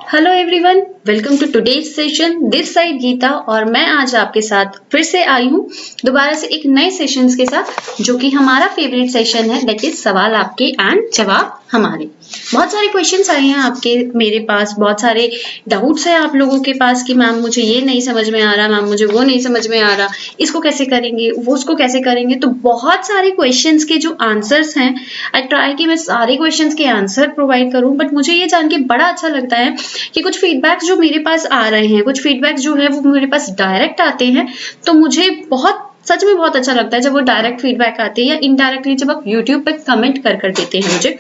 Hello everyone, welcome to today's session. This side Geeta और मैं आज आपके साथ फिर से आई हूँ दोबारा से एक नए सेशंस के साथ, जो कि हमारा फेवरेट सेशन है, दैट इज सवाल आपके एंड जवाब हमारे। बहुत सारे क्वेश्चंस आए हैं आपके मेरे पास, बहुत सारे डाउट्स हैं आप लोगों के पास कि मैम मुझे ये नहीं समझ में आ रहा, मैम मुझे वो नहीं समझ में आ रहा, इसको कैसे करेंगे, वो उसको कैसे करेंगे। तो बहुत सारे क्वेश्चंस के जो आंसर्स हैं, आई ट्राई कि मैं सारे क्वेश्चंस के आंसर प्रोवाइड करूं, बट मुझे ये जान के बड़ा अच्छा लगता है कि कुछ फीडबैक्स जो मेरे पास आ रहे हैं, कुछ फीडबैक्स जो है वो मेरे पास डायरेक्ट आते हैं, तो मुझे सच में बहुत अच्छा लगता है जब वो डायरेक्ट फीडबैक आते हैं या इनडायरेक्टली जब आप यूट्यूब पे कमेंट कर देते हैं मुझे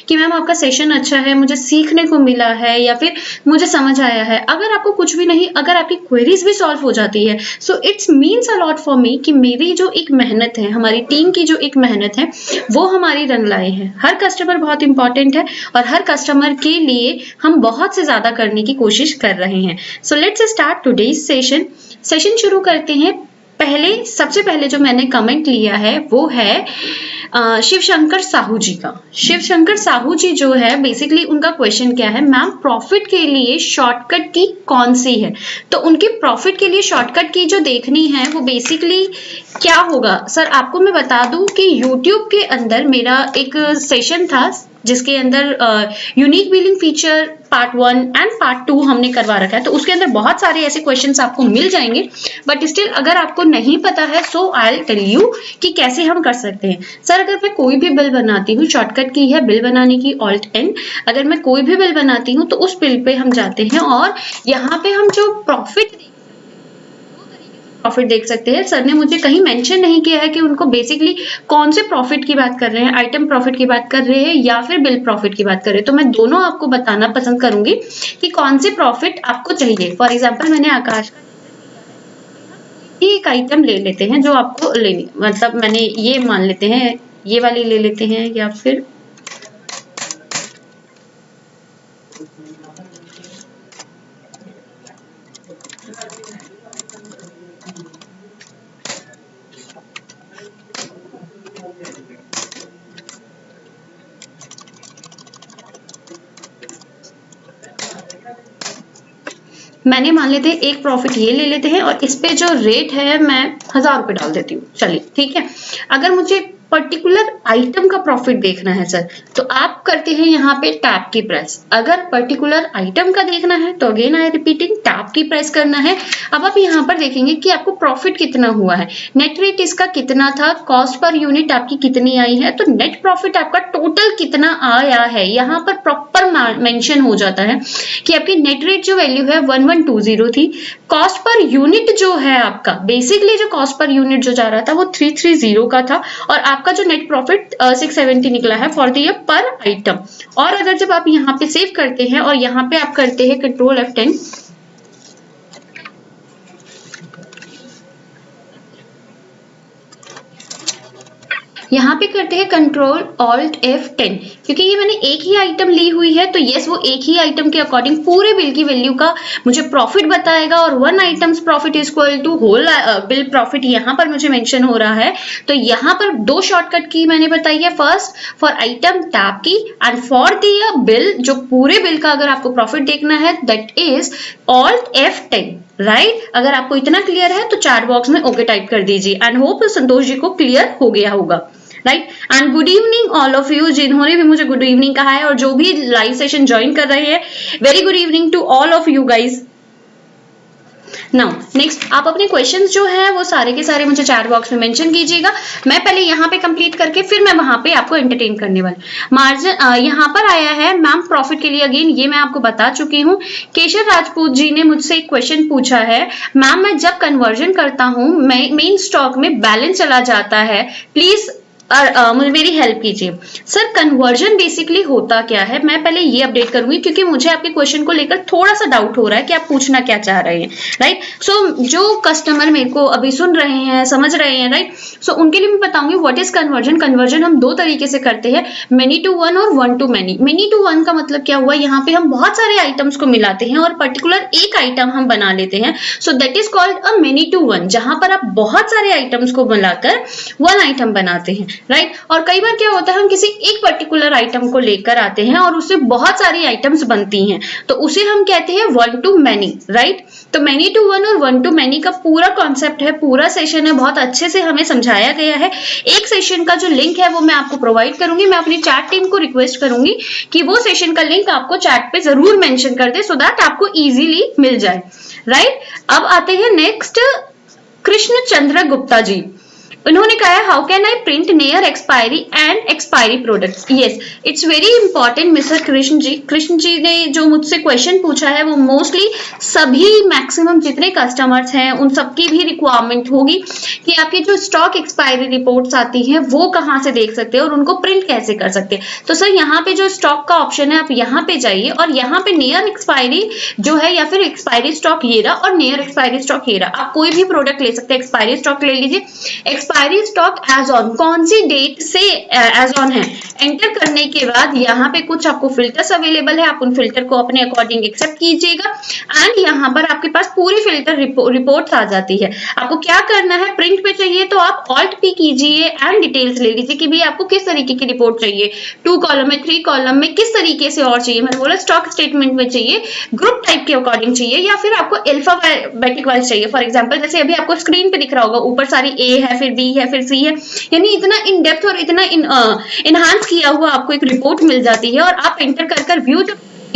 कि मैम आपका सेशन अच्छा है, मुझे सीखने को मिला है या फिर मुझे समझ आया है। अगर आपको कुछ भी नहीं, अगर आपकी क्वेरीज भी सॉल्व हो जाती है, so it's means a lot for me कि मेरी जो एक मेहनत है, हमारी टीम की जो एक मेहनत है, वो हमारी रंग लाए हैं। हर कस्टमर बहुत इंपॉर्टेंट है और हर कस्टमर के लिए हम बहुत से ज्यादा करने की कोशिश कर रहे हैं। So let's start today's session शुरू करते हैं। सबसे पहले जो मैंने कमेंट लिया है वो है शिव शंकर साहू जी का। शिव शंकर साहू जी जो है, बेसिकली उनका क्वेश्चन क्या है, मैम प्रॉफिट के लिए शॉर्टकट की कौन सी है। तो उनकी प्रॉफिट के लिए शॉर्टकट की जो देखनी है वो बेसिकली क्या होगा। सर आपको मैं बता दूं कि YouTube के अंदर मेरा एक सेशन था जिसके अंदर unique billing feature part 1 and part 2 हमने करवा रखा है। तो उसके अंदर बहुत सारे ऐसे क्वेश्चंस आपको मिल जाएंगे, बट स्टिल अगर आपको नहीं पता है सो आई विल टेल यू कि कैसे हम कर सकते हैं। सर अगर मैं कोई भी बिल बनाती हूँ, शॉर्टकट की है बिल बनाने की Alt N, अगर मैं कोई भी बिल बनाती हूँ तो उस बिल पे हम जाते हैं और यहाँ पे हम जो प्रॉफिट देख सकते हैं। सर ने मुझे कहीं मेंशन नहीं किया है कि उनको बेसिकली कौन से प्रॉफिट की बात कर रहे हैं, आइटम प्रॉफिट की बात कर रहे हैं या फिर बिल प्रॉफिट की बात कर रहे हैं। तो मैं दोनों आपको बताना पसंद करूंगी कि कौन से प्रॉफिट आपको चाहिए। फॉर एग्जाम्पल मैंने आकाश एक आइटम ले लेते हैं जो आपको लेनी, मतलब मैंने ये मान लेते हैं, ये वाली ले लेते हैं या फिर मैंने मान लेते हैं एक प्रॉफिट ये ले लेते हैं और इस पे जो रेट है मैं 1000 रुपए डाल देती हूँ। चलिए ठीक है। अगर मुझे पर्टिकुलर आइटम का प्रॉफिट देखना है सर, तो आप करते हैं यहाँ पे टैब की प्रेस। अगर पर्टिकुलर आइटम का देखना है तो अगेन आई रिपीटिंग टैब की प्रेस करना है। अब आप यहाँ पर देखेंगे कि आपको प्रॉफिट कितना हुआ है, नेट रेट इसका कितना था, कॉस्ट पर यूनिट आपकी कितनी आई है, तो नेट प्रॉफिट आपका टोटल कितना आया है यहाँ पर प्रॉपर मेंशन हो जाता है कि आपकी नेट रेट जो वैल्यू है 1120 थी, कॉस्ट पर यूनिट जो है आपका, बेसिकली जो कॉस्ट पर यूनिट जो जा रहा था वो 330 का था और आपका जो नेट प्रॉफिट 670 निकला है फॉर द ईयर पर आइटम। और अगर जब आप यहाँ पे सेव करते हैं और यहाँ पे आप करते हैं Ctrl F10, यहाँ पे करते हैं Ctrl Alt F10, क्योंकि ये मैंने एक ही आइटम ली हुई है तो यस वो एक ही आइटम के अकॉर्डिंग पूरे बिल की वैल्यू का मुझे प्रॉफिट बताएगा और one items profit is equal to whole bill profit यहाँ पर मुझे मेंशन हो रहा है। तो यहाँ पर दो शॉर्टकट की मैंने बताई है, फर्स्ट फॉर आइटम टैब की एंड फॉर द बिल, जो पूरे बिल का अगर आपको प्रॉफिट देखना है that is Alt F10, right. अगर आपको इतना क्लियर है तो चैट बॉक्स में ओके टाइप कर दीजिए एंड होप संतोष जी को क्लियर हो गया होगा, right. And good evening all of you, जिन्होंने भी मुझे गुड इवनिंग कहा है और जो भी लाइव सेशन ज्वाइन कर रहे हैं, very good evening to all of you guys. Now next आप अपने क्वेश्चंस जो है वो सारे के सारे मुझे चैट बॉक्स में मेंशन कीजिएगा। मैं पहले यहाँ पे कंप्लीट करके फिर मैं वहां पे आपको एंटरटेन करने वाली। मार्जिन यहाँ पर आया है मैम प्रॉफिट के लिए, अगेन ये मैं आपको बता चुकी हूँ। केशव राजपूत जी ने मुझसे एक क्वेश्चन पूछा है, मैम मैं जब कन्वर्जन करता हूँ मेन स्टॉक में बैलेंस चला जाता है, प्लीज मुझे मेरी हेल्प कीजिए। सर कन्वर्जन बेसिकली होता क्या है, मैं पहले ये अपडेट करूंगी क्योंकि मुझे आपके क्वेश्चन को लेकर थोड़ा सा डाउट हो रहा है कि आप पूछना क्या चाह रहे हैं, राइट। सो जो कस्टमर मेरे को अभी सुन रहे हैं, समझ रहे हैं, राइट, सो उनके लिए मैं बताऊंगी व्हाट इज कन्वर्जन। कन्वर्जन हम दो तरीके से करते हैं, मेनी टू वन और one to many. Many to one का मतलब क्या हुआ, यहाँ पे हम बहुत सारे आइटम्स को मिलाते हैं और पर्टिकुलर एक आइटम हम बना लेते हैं, so that is called a many to one, जहां पर आप बहुत सारे आइटम्स को मिलाकर वन आइटम बनाते हैं। राइट। और कई बार क्या होता है, हम किसी एक पर्टिकुलर आइटम को लेकर आते हैं और उससे बहुत सारी आइटम्स बनती हैं, तो उसे हम कहते हैं वन टू मैनी, राइट। तो मैनी टू वन और वन टू मैनी का पूरा कॉन्सेप्ट है, पूरा सेशन है, बहुत अच्छे से हमें समझाया गया है। एक सेशन का जो लिंक है वो मैं आपको प्रोवाइड करूंगी। मैं अपनी चैट टीम को रिक्वेस्ट करूंगी कि वो सेशन का लिंक आपको चैट पे जरूर मेंशन कर दे, सो दैट आपको इजीली मिल जाए, राइट। अब आते हैं नेक्स्ट, कृष्ण चंद्र गुप्ता जी। उन्होंने कहा है, how can I print near expiry and expiry products. Yes, it's very important mister Krishna ji. Krishna ji ने जो मुझसे क्वेश्चन पूछा है वो मोस्टली सभी मैक्सिमम जितने कस्टमर्स हैं उन सबकी भी रिक्वायरमेंट होगी कि आपकी जो स्टॉक एक्सपायरी रिपोर्ट्स आती हैं वो कहाँ से देख सकते हैं और उनको प्रिंट कैसे कर सकते हैं। तो सर यहाँ पे जो स्टॉक का ऑप्शन है आप यहाँ पे जाइए और यहाँ पे नियर एक्सपायरी जो है या फिर एक्सपायरी स्टॉक ये रहा और नियर एक्सपायरी स्टॉक ये रहा। आप कोई भी प्रोडक्ट ले सकते हैं, एक्सपायरी स्टॉक ले लीजिए। एक्सपायरी स्टॉक एज ऑन, कौन सी डेट से एज ऑन है, एंटर करने के बाद यहाँ पे कुछ आपको फिल्टर्स अवेलेबल है, आप उन फिल्टर को अपने अकॉर्डिंग एक्सेप्ट कीजिएगा एंड यहाँ पर आपके पास पूरी फिल्टर रिपोर्ट्स आ जाती है। आपको क्या करना है, प्रिंट पे चाहिए तो आप ऑल्ट पी कीजिए एंड डिटेल्स ले लीजिए कि भाई आपको किस तरीके की रिपोर्ट चाहिए, 2 कॉलम में, 3 कॉलम में, किस तरीके से और चाहिए। मैंने बोला स्टॉक स्टेटमेंट में चाहिए, ग्रुप टाइप के अकॉर्डिंग चाहिए या फिर आपको अल्फाबेटिक वाइज चाहिए। फॉर एग्जाम्पल जैसे अभी आपको स्क्रीन पे दिख रहा होगा, ऊपर सारी ए है, फिर बी है, फिर सी है, यानी इतना इन डेप्थ और इतना इनहांस किया हुआ आपको एक रिपोर्ट मिल जाती है और आप एंटर कर व्यू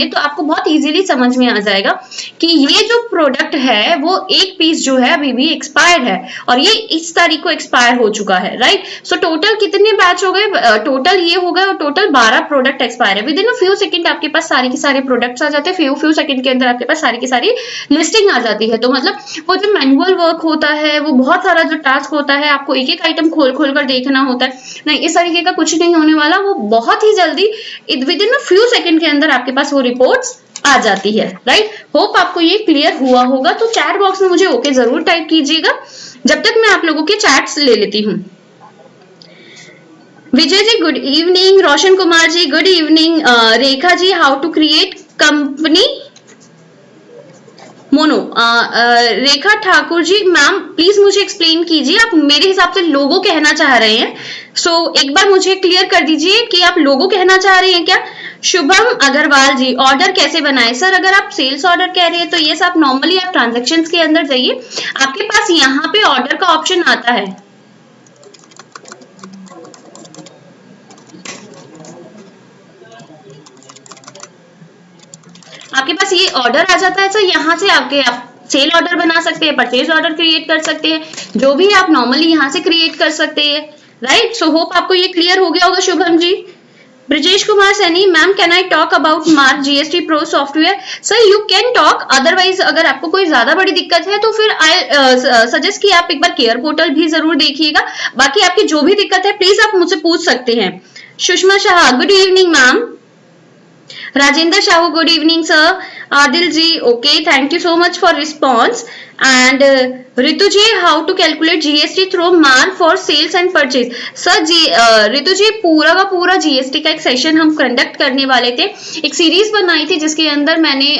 तो आपको बहुत इजीली समझ में आ जाएगा कि ये जो प्रोडक्ट है वो एक पीस जो है अभी भी एक्सपायर्ड है और ये इस तारीख को एक्सपायर हो चुका है, राइट। सो टोटल कितने बैच हो गए, टोटल ये हो गए और टोटल 12 प्रोडक्ट एक्सपायर है। With in a few second आपके पास सारे के सारे प्रोडक्ट्स आ जाते हैं, फ्यू सेकंड के अंदर आपके पास सारी की सारी लिस्टिंग आ जाती है। तो मतलब वो जो मैनुअल वर्क होता है, वो बहुत सारा जो टास्क होता है, आपको एक एक आइटम खोल कर देखना होता है, नहीं, इस तरीके का कुछ नहीं होने वाला। वो बहुत ही जल्दी with in a few second के अंदर आपके पास वो रिपोर्ट्स आ जाती है, राइट। होप आपको ये क्लियर हुआ होगा। तो चैट बॉक्स में मुझे ओके जरूर टाइप कीजिएगा जब तक मैं आप लोगों के चैट्स ले लेती हूँ। Vijay ji good evening, Roshan Kumar ji good evening, Rekha ji how to create company mono, Rekha Thakur ji ma'am please मुझे एक्सप्लेन कीजिए, आप मेरे हिसाब से लोगो कहना चाह रहे हैं, सो एक बार मुझे क्लियर कर दीजिए कि आप लोगो कहना चाह रहे हैं क्या। शुभम अग्रवाल जी ऑर्डर कैसे बनाए, सर अगर आप सेल्स ऑर्डर कह रहे हैं तो ये सब नॉर्मली आप ट्रांजैक्शंस के अंदर जाइए, आपके पास यहाँ पे ऑर्डर का ऑप्शन आता है, आपके पास ये ऑर्डर आ जाता है। सर यहाँ से आप सेल ऑर्डर बना सकते हैं, परचेज ऑर्डर क्रिएट कर सकते हैं, जो भी आप नॉर्मली यहाँ से क्रिएट कर सकते हैं, राइट। सो होप आपको ये क्लियर हो गया होगा Shubham ji. Brijesh Kumar Saini ma'am can I talk about Marg GST pro software, sir you can talk, otherwise अगर आपको कोई ज्यादा बड़ी दिक्कत है तो फिर आई सजेस्ट कि आप एक बार केयर पोर्टल भी जरूर देखिएगा। बाकी आपकी जो भी दिक्कत है प्लीज आप मुझसे पूछ सकते हैं। Sushma Shah good evening ma'am, Rajendra Shahu good evening sir, Adil ji okay thank you so much for response and Ritu ji how to calculate GST through Marg for sales and purchase. Sir ji Ritu ji पूरा का पूरा जीएसटी का एक सेशन हम कंडक्ट करने वाले थे, एक सीरीज बनाई थी जिसके अंदर मैंने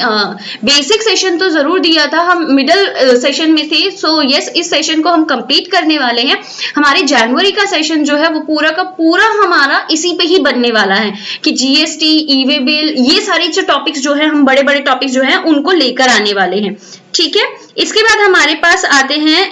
बेसिक सेशन तो जरूर दिया था, हम मिडल सेशन में थे। सो यस इस सेशन को हम कंप्लीट करने वाले हैं। हमारे जनवरी का सेशन जो है वो पूरा का पूरा हमारा इसी पे ही बनने वाला है कि जीएसटी, ई वे बिल, ये सारी जो टॉपिक्स जो है हम बड़े बड़े टॉपिक्स जो है उनको लेकर आने वाले हैं, ठीक है। इसके बाद हमारे पास आते हैं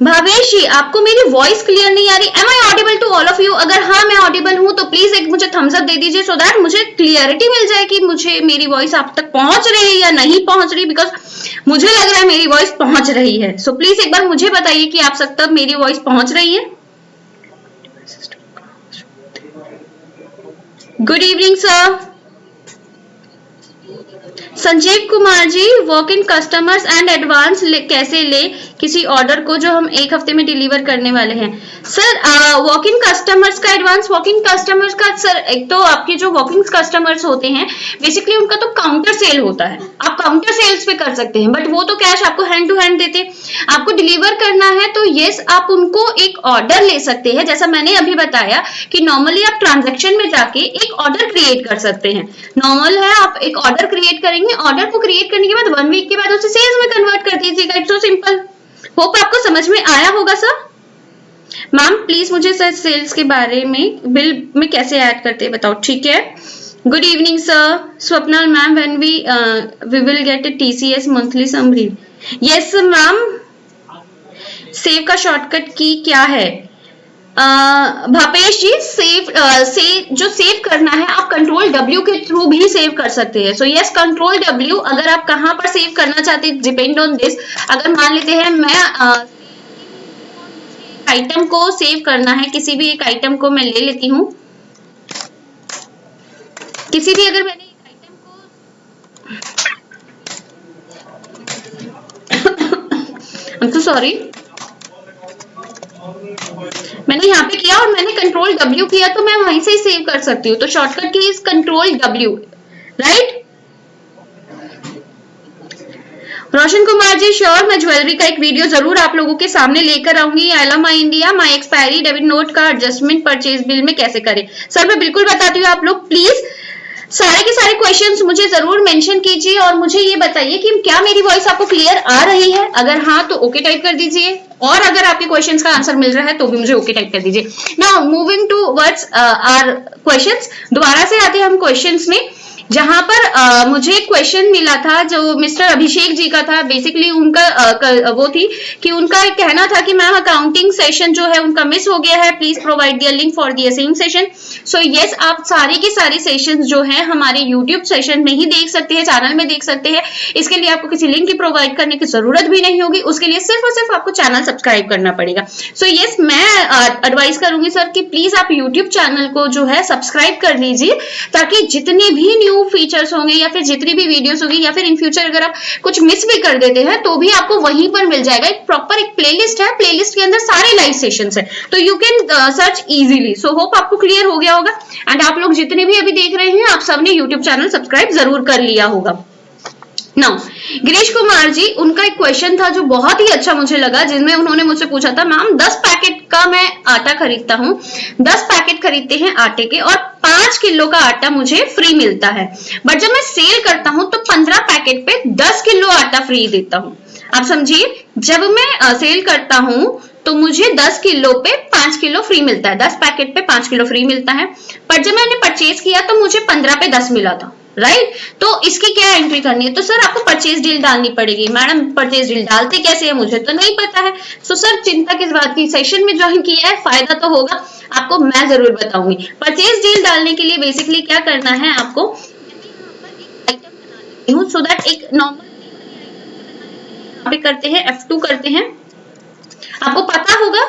भावेश जी, आपको मेरी वॉइस क्लियर नहीं आ रही, am I audible to all of you? अगर हाँ मैं ऑडिबल हूं तो प्लीज एक मुझे थम्स अप दे दीजिए सो दैट मुझे क्लियरिटी मिल जाए कि मुझे मेरी वॉइस आप तक पहुंच रही है या नहीं पहुंच रही, बिकॉज मुझे लग रहा है मेरी वॉइस पहुंच रही है। सो प्लीज एक बार मुझे बताइए कि आप तक मेरी वॉइस पहुंच रही है। Good evening sir. Sanjeev Kumar ji walk in customers and advance कैसे ले किसी ऑर्डर को जो हम एक हफ्ते में डिलीवर करने वाले हैं। सर वॉक इन कस्टमर्स का एडवांस, वॉक इन कस्टमर्स का सर एक तो आपके जो वॉक इन कस्टमर्स होते हैं बेसिकली उनका तो काउंटर सेल होता है, आप काउंटर सेल्स पे कर सकते हैं, बट वो तो कैश आपको हैंड टू हैंड देते। आपको डिलीवर करना है तो यस आप उनको एक ऑर्डर ले सकते हैं, जैसा मैंने अभी बताया कि नॉर्मली आप ट्रांजेक्शन में जाके एक ऑर्डर क्रिएट कर सकते हैं। नॉर्मल है आप एक ऑर्डर क्रिएट करेंगे, ऑर्डर को क्रिएट करने के बाद 1 वीक के बाद उसे सेल्स में कन्वर्ट कर दीजिएगा। It's so simple. होप आपको समझ में आया होगा सर। मैम प्लीज मुझे सर सेल्स के बारे में बिल में कैसे ऐड करते हैं बताओ, ठीक है। Good evening sir. Swapnil ma'am, when we will get a TCS monthly summary. Yes ma'am. Save का शॉर्टकट की क्या है? भापेश जी, जो सेव करना है आप कंट्रोल W के थ्रू भी सेव कर सकते हैं। So yes, control W। अगर आप कहां पर सेव करना चाहते हैं डिपेंड ऑन दिस। अगर मान लेते हैं मैं आइटम को सेव करना है, किसी भी एक आइटम को मैं ले लेती हूं, किसी भी अगर मैंने एक आइटम को I'm so sorry, मैंने यहाँ पे किया और मैंने कंट्रोल W किया तो मैं वहीं से ही सेव कर सकती हूँ। तो shortcut key is control W, right. Roshan Kumar ji, sure, मैं ज्वेलरी का एक वीडियो जरूर आप लोगों के सामने लेकर आऊंगी। I love my India, my expiry debit note का एडजस्टमेंट परचेज बिल में कैसे करें? सर मैं बिल्कुल बताती हूँ। आप लोग प्लीज सारे के सारे क्वेश्चंस मुझे जरूर मेंशन कीजिए और मुझे ये बताइए कि क्या मेरी वॉइस आपको क्लियर आ रही है। अगर हाँ तो ओके टाइप कर दीजिए, और अगर आपके क्वेश्चंस का आंसर मिल रहा है तो भी मुझे ओके टाइप कर दीजिए। Now moving to words are questions. दोबारा से आते हैं हम क्वेश्चंस में, जहां पर मुझे एक क्वेश्चन मिला था जो मिस्टर अभिषेक जी का था। बेसिकली उनका वो थी कि उनका एक कहना था कि मैम अकाउंटिंग सेशन जो है उनका मिस हो गया है, please provide their link for the same session. So yes, आप सारी की सारी सेशन जो है हमारे यूट्यूब सेशन में ही देख सकते हैं, चैनल में देख सकते हैं। इसके लिए आपको किसी लिंक की प्रोवाइड करने की जरूरत भी नहीं होगी, उसके लिए सिर्फ और सिर्फ आपको चैनल सब्सक्राइब करना पड़ेगा। सो यस, मैं एडवाइस करूंगी सर कि प्लीज आप यूट्यूब चैनल को जो है सब्सक्राइब कर लीजिए, ताकि जितने भी न्यू फीचर्स होंगे या फिर जितनी भी वीडियोस होगी या फिर इन फ्यूचर अगर आप कुछ मिस भी कर देते हैं तो भी आपको वहीं पर मिल जाएगा। एक प्रॉपर एक प्लेलिस्ट है, प्लेलिस्ट के अंदर सारे लाइव सेशंस है, तो you can search easily. So hope आपको क्लियर हो गया होगा। एंड आप लोग जितने भी अभी देख रहे हैं आप सबने यूट्यूब चैनल सब्सक्राइब जरूर कर लिया होगा। नाउ गिरीश कुमार जी, उनका एक क्वेश्चन था जो बहुत ही अच्छा मुझे लगा, जिसमें उन्होंने मुझसे पूछा था मैम 10 पैकेट का मैं आटा खरीदता हूँ, 10 पैकेट खरीदते हैं आटे के और 5 किलो का आटा मुझे फ्री मिलता है, बट जब मैं सेल करता हूँ तो 15 पैकेट पे 10 किलो आटा फ्री देता हूँ। आप समझिए, जब मैं सेल करता हूँ तो मुझे 10 किलो पे 5 किलो फ्री मिलता है, 10 पैकेट पे 5 किलो फ्री मिलता है, पर जब मैंने परचेज किया तो मुझे 15 पे 10 मिला था, राइट। तो इसकी क्या एंट्री करनी है? तो सर आपको परचेज डील डालनी पड़ेगी। मैडम परचेज डील डालते कैसे है मुझे तो नहीं पता है। सो सर चिंता किस बात की, सेशन में ज्वाइन किया है, फायदा तो होगा आपको, मैं जरूर बताऊंगी। परचेज डील डालने के लिए बेसिकली क्या करना है आपको, सो दैट एक नॉर्मल करते हैं, F2 करते हैं। आपको पता होगा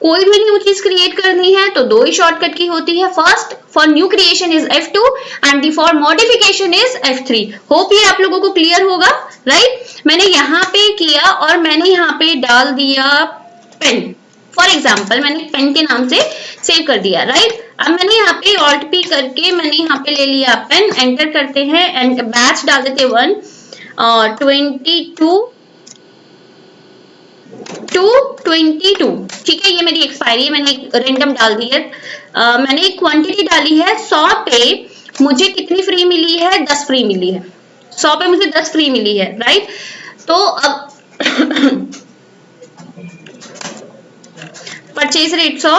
कोई भी न्यू चीज क्रिएट करनी है तो 2 ही शॉर्टकट की होती है। First for new creation is F2 and the for modification is F3। Hope ये आप लोगों को क्लियर होगा, राइट। मैंने यहाँ पे किया और मैंने यहाँ पे डाल दिया पेन, फॉर एग्जाम्पल मैंने पेन के नाम से सेव कर दिया, राइट। अब मैंने यहाँ पे Alt P करके मैंने यहाँ पे ले लिया पेन, एंटर करते हैं एंड बैच डाल देते 1 और 22, ठीक है। ये मेरी एक्सपायरी है, मैंने रेंडम डाल दी है। मैंने एक क्वांटिटी डाली है 100 पे मुझे कितनी फ्री मिली है, 10 फ्री मिली है। 100 पे मुझे 10 फ्री मिली है, राइट। तो अब परचेज रेट 100,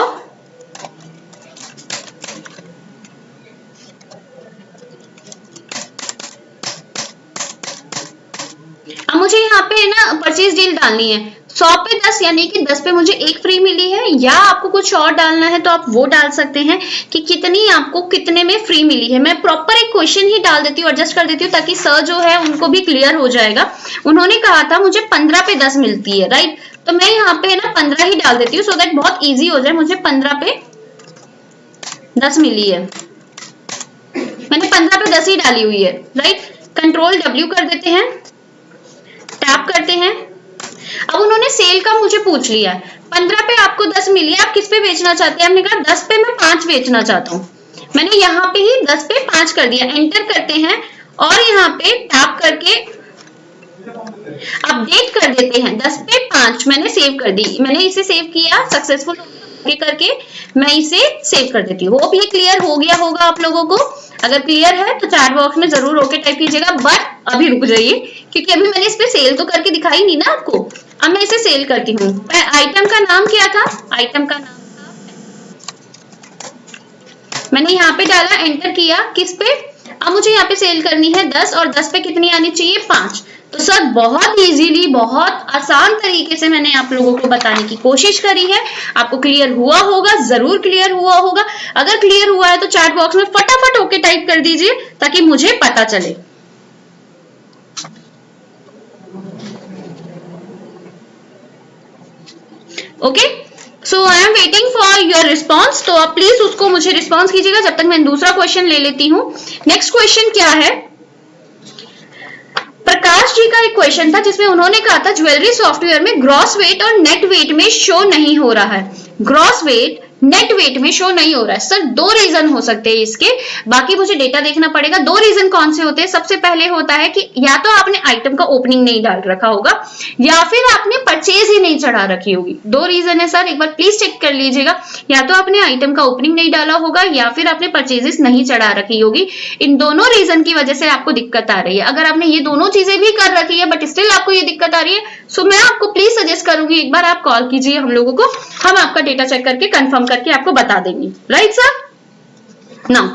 अब मुझे यहाँ पे ना परचेज डील डालनी है 100 पे 10, यानी कि 10 पे मुझे 1 फ्री मिली है, या आपको कुछ और डालना है तो आप वो डाल सकते हैं कि कितनी आपको कितने में फ्री मिली है। मैं प्रॉपर एक क्वेश्चन ही डाल देती हूँ, एडजस्ट कर देती हूँ, ताकि सर जो है उनको भी क्लियर हो जाएगा। उन्होंने कहा था मुझे 15 पे 10 मिलती है, राइट। तो मैं यहाँ पे ना 15 ही डाल देती हूँ सो दैट बहुत ईजी हो जाए। मुझे 15 पे 10 मिली है, मैंने 15 पे 10 ही डाली हुई है, राइट। कंट्रोल W कर देते हैं, टैप करते हैं। अब उन्होंने सेल का मुझे पूछ लिया, 15 पे आपको 10 मिली है, आप किस पे बेचना चाहते हैं? आपने कहा 10 पे मैं 5 बेचना चाहता हूँ। मैंने यहाँ पे ही 10 पे 5 कर दिया, एंटर करते हैं और यहाँ पे टैप करके अपडेट कर देते हैं। 10 पे 5 मैंने सेव कर दी, मैंने इसे सेव किया, सक्सेसफुल करके मैं इसे सेव कर देती हूँ। होप ये क्लियर हो गया होगा आप लोगों को। अगर क्लियर है तो चैट बॉक्स में जरूर ओके टाइप कीजिएगा, बट अभी रुक जाइए क्योंकि अभी मैंने इस पे सेल तो करके दिखाई नहीं ना आपको। अब मैं इसे सेल करती हूँ। आइटम का नाम क्या था? आइटम का नाम मैंने यहाँ पे डाला, एंटर किया किस पे? अब मुझे यहाँ पे सेल करनी है 10 और 10 पे कितनी आनी चाहिए? 5। तो सर बहुत इजीली, बहुत आसान तरीके से मैंने आप लोगों को बताने की कोशिश करी है। आपको क्लियर हुआ होगा, जरूर क्लियर हुआ होगा। अगर क्लियर हुआ है तो चैट बॉक्स में फटाफट ओके टाइप कर दीजिए ताकि मुझे पता चले। Okay, so I am waiting for your response. तो आप प्लीज उसको मुझे रिस्पॉन्स कीजिएगा जब तक मैं दूसरा क्वेश्चन ले लेती हूँ। नेक्स्ट क्वेश्चन क्या है? प्रकाश जी का एक क्वेश्चन था जिसमें उन्होंने कहा था ज्वेलरी सॉफ्टवेयर में ग्रॉस वेट और नेट वेट में शो नहीं हो रहा है। ग्रॉस वेट नेट वेट में शो नहीं हो रहा है। सर 2 रीजन हो सकते हैं इसके, बाकी मुझे डेटा देखना पड़ेगा। 2 रीजन कौन से होते हैं? सबसे पहले होता है कि या तो आपने आइटम का ओपनिंग नहीं डाल रखा होगा या फिर आपने परचेज ही नहीं चढ़ा रखी होगी। 2 रीजन है सर, एक बार प्लीज चेक कर लीजिएगा। या तो आपने आइटम का ओपनिंग नहीं डाला होगा या फिर आपने परचेजेस नहीं चढ़ा रखी होगी। इन दोनों रीजन की वजह से आपको दिक्कत आ रही है। अगर आपने ये दोनों चीजें भी कर रखी है बट स्टिल आपको ये दिक्कत आ रही है, सो मैं आपको प्लीज सजेस्ट करूंगी एक बार आप कॉल कीजिए हम लोगों को, हम आपका डेटा चेक करके कंफर्म करके आपको बता देंगे। Right sir? Now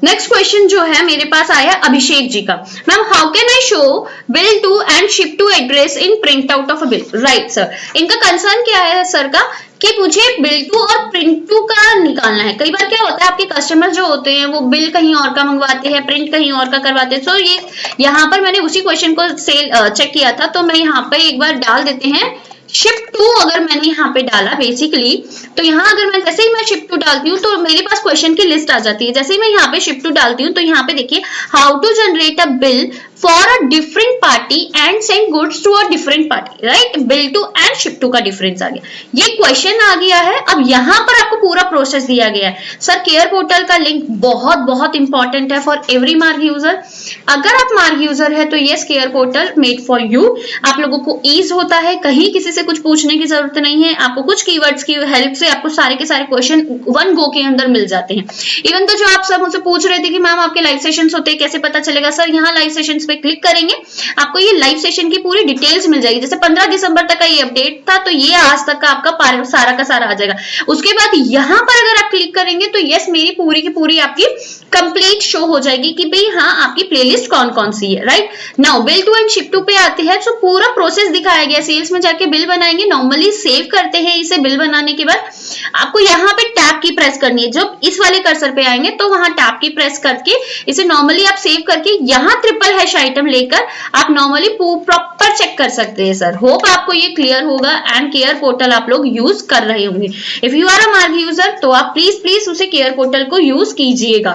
next question जो है मेरे पास आया अभिषेक जी का। Ma'am how can I show bill to and ship to address in print out of a bill? Right sir, इनका कंसर्न क्या है सर का कि मुझे बिल टू और प्रिंट टू का निकालना है। कई बार क्या होता है आपके कस्टमर जो होते हैं वो बिल कहीं और का मंगवाते हैं, प्रिंट कहीं और का करवाते हैं। सो ये यहाँ पर मैंने उसी क्वेश्चन को चेक किया था, तो मैं यहाँ पे एक बार डाल देते हैं शिप टू। अगर मैंने यहाँ पे डाला बेसिकली, तो यहाँ अगर मैं जैसे ही मैं शिप टू डालती हूँ तो मेरे पास क्वेश्चन की लिस्ट आ जाती है। जैसे ही मैं यहाँ पे शिप टू डालती हूँ तो यहाँ पे देखिए how to generate a bill for a different party and send goods to a different party. Right, bill to and ship to का डिफरेंस आ गया, ये क्वेश्चन आ गया है। अब यहाँ पर आपको पूरा प्रोसेस दिया गया है। सर केयर पोर्टल का लिंक बहुत बहुत इंपॉर्टेंट है फॉर एवरी मार्ग यूजर। अगर आप मार्ग यूजर है तो yes, care portal made for you. आप लोगों को ईज होता है, कहीं किसी से कुछ पूछने की जरूरत नहीं है। आपको कुछ कीवर्ड्स की हेल्प से आपको सारे के सारे क्वेश्चन वन गो के अंदर मिल जाते हैं। इवन तो जो आप सब मुझसे पूछ रहे थे कि मैम आपके लाइव सेशंस होते हैं कैसे पता चलेगा? सर यहाँ लाइव सेशंस पे क्लिक करेंगे, आपको ये लाइव सेशन की पूरी डिटेल्स मिल जाएगी। जैसे 15 दिसंबर तक का ये अपडेट था तो ये आज तक का आपका सारा का सारा आ जाएगा। उसके बाद यहाँ पर अगर आप क्लिक करेंगे तो यस, मेरी पूरी की पूरी आपकी कंप्लीट शो हो जाएगी कि भाई हाँ आपकी प्लेलिस्ट कौन कौन सी है। Right now bill to and ship to पे आते हैं, तो पूरा प्रोसेस दिखाया गया। सेल्स में जाके बिल बनाएंगे, नॉर्मली सेव करते हैं इसे। बिल बनाने के बाद आपको यहाँ पे टैब की प्रेस करनी है। जब इस वाले कर्सर पे आएंगे तो वहां टैब की प्रेस करके इसे नॉर्मली आप सेव करके यहाँ ट्रिपल# आइटम लेकर आप नॉर्मली प्रॉपर चेक कर सकते हैं। सर होप आपको ये क्लियर होगा एंड केयर पोर्टल आप लोग यूज कर रहे होंगे। इफ यू आर अ मार्ग यूजर तो आप प्लीज उसे केयर पोर्टल को यूज कीजिएगा।